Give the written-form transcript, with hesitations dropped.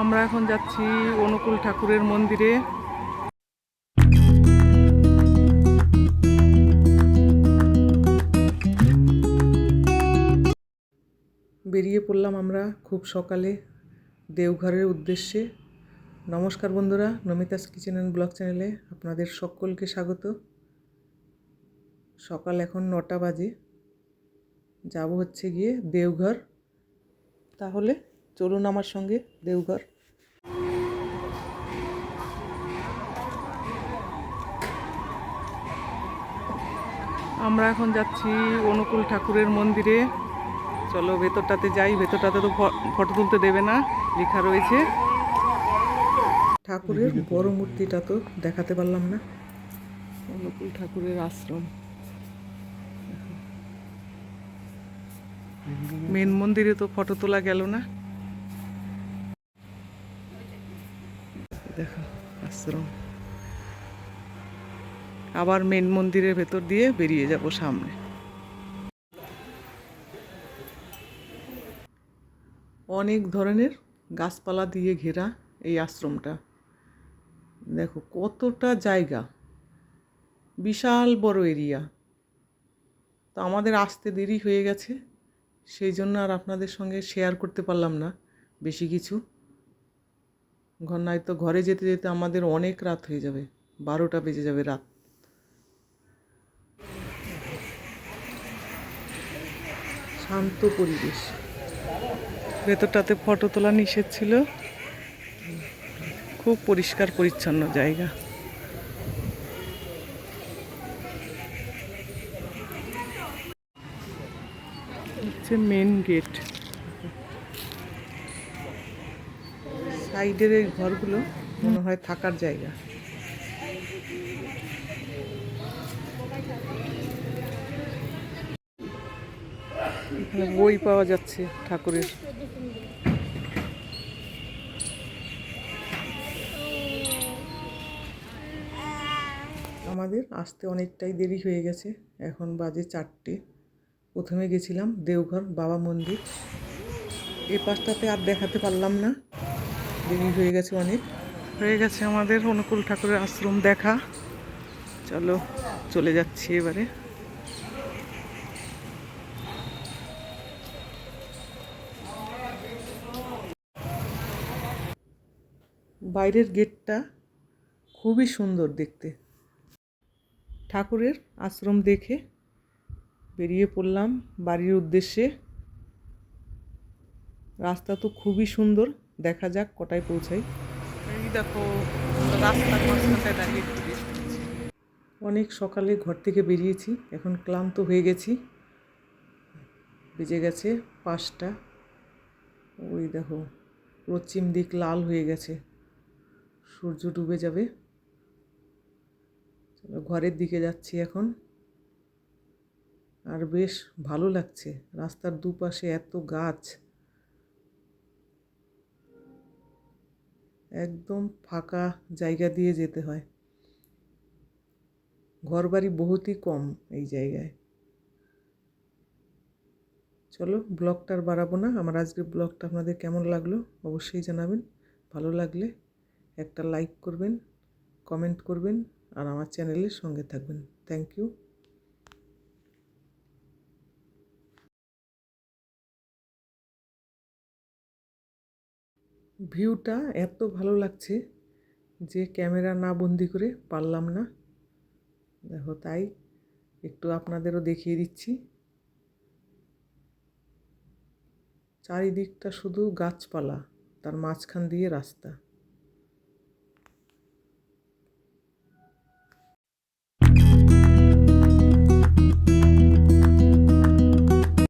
আমরা এখন যাচ্ছি অনুকূল ঠাকুরের মন্দিরে। বেরিয়ে পড়লাম আমরা খুব সকালে দেওঘরের উদ্দেশ্যে। নমস্কার বন্ধুরা, নমিতাস কিচেন অ্যান্ড ব্লগ চ্যানেলে আপনাদের সকলকে স্বাগত। সকাল এখন 9টা বাজে, যাব হচ্ছে গিয়ে দেওঘর। তাহলে চলুন আমার সঙ্গে দেওঘর। আমরা এখন যাচ্ছি অনুকূল ঠাকুরের মন্দিরে। চলো ভেতরটাতে যাই। ভেতরটাতে তো ফটো তুলতে দেবে না, লেখা রয়েছে। ঠাকুরের বড় মূর্তিটা তো দেখাতে পারলাম না। অনুকূল ঠাকুরের আশ্রম, মেন মন্দিরে তো ফটো তোলা গেল না। দেখো আশ্রম। আবার মেন মন্দিরের ভেতর দিয়ে বেরিয়ে যাব সামনে। অনেক ধরনের গাছপালা দিয়ে ঘেরা এই আশ্রমটা। দেখো কতটা জায়গা, বিশাল বড় এরিয়া। তো আমাদের আসতে দেরি হয়ে গেছে, সেই জন্য আর আপনাদের সঙ্গে শেয়ার করতে পারলাম না বেশি কিছু। নয়তো ঘরে যেতে যেতে আমাদের অনেক রাত হয়ে যাবে, 12টা বেজে যাবে রাত। শান্ত পরিবেশ। ভেতরটাতে ফটো তোলা নিষেধ ছিল। খুব পরিষ্কার পরিচ্ছন্ন জায়গা। হচ্ছে মেন গেট। সাইডের এই ঘরগুলো মনে হয় থাকার জায়গা। এখানে বই পাওয়া যাচ্ছে ঠাকুরের। আমাদের আসতে অনেকটাই দেরি হয়ে গেছে, এখন বাজে 4টে। প্রথমে গেছিলাম দেওঘর বাবা মন্দির। এই পাশটাতে আর দেখাতে পারলাম না, দেরি হয়ে গেছে অনেক। হয়ে গেছে আমাদের অনুকূল ঠাকুরের আশ্রম দেখা। চলো চলে যাচ্ছি এবারে। বাইরের গেটটা খুবই সুন্দর দেখতে। ঠাকুরের আশ্রম দেখে বেরিয়ে পড়লাম বাড়ির উদ্দেশ্যে। রাস্তা তো খুবই সুন্দর, দেখা যাক কটায় পৌঁছাই। এই দেখো রাস্তার মাঝখানটায় দাঁড়িয়ে। অনেক সকালে ঘর থেকে বেরিয়েছি, এখন ক্লান্ত হয়ে গেছি। বেজে গেছে 5টা। ওই দেখো পশ্চিম দিক লাল হয়ে গেছে, সূর্য ডুবে যাবে। চলো ঘরের দিকে যাচ্ছি এখন। আর বেশ ভালো লাগছে, রাস্তার দুপাশে এত গাছ, একদম ফাঁকা জায়গা দিয়ে যেতে হয়। ঘরবাড়ি বহুতই কম এই জায়গায়। চলো ব্লগটা আর বাড়াবো না। আমার আজকের ব্লগটা আপনাদের কেমন লাগলো অবশ্যই জানাবেন। ভালো লাগলে একটা লাইক করবেন, কমেন্ট করবেন, আর আমার চ্যানেলের সঙ্গে থাকবেন। Thank you. ভিউটা এত ভালো লাগছে যে ক্যামেরা না বন্দি করে পারলাম না। দেখো তাই একটু আপনাদেরও দেখিয়ে দিচ্ছি। চারিদিকটা শুধু গাছপালা, তার মাঝখান দিয়ে রাস্তা।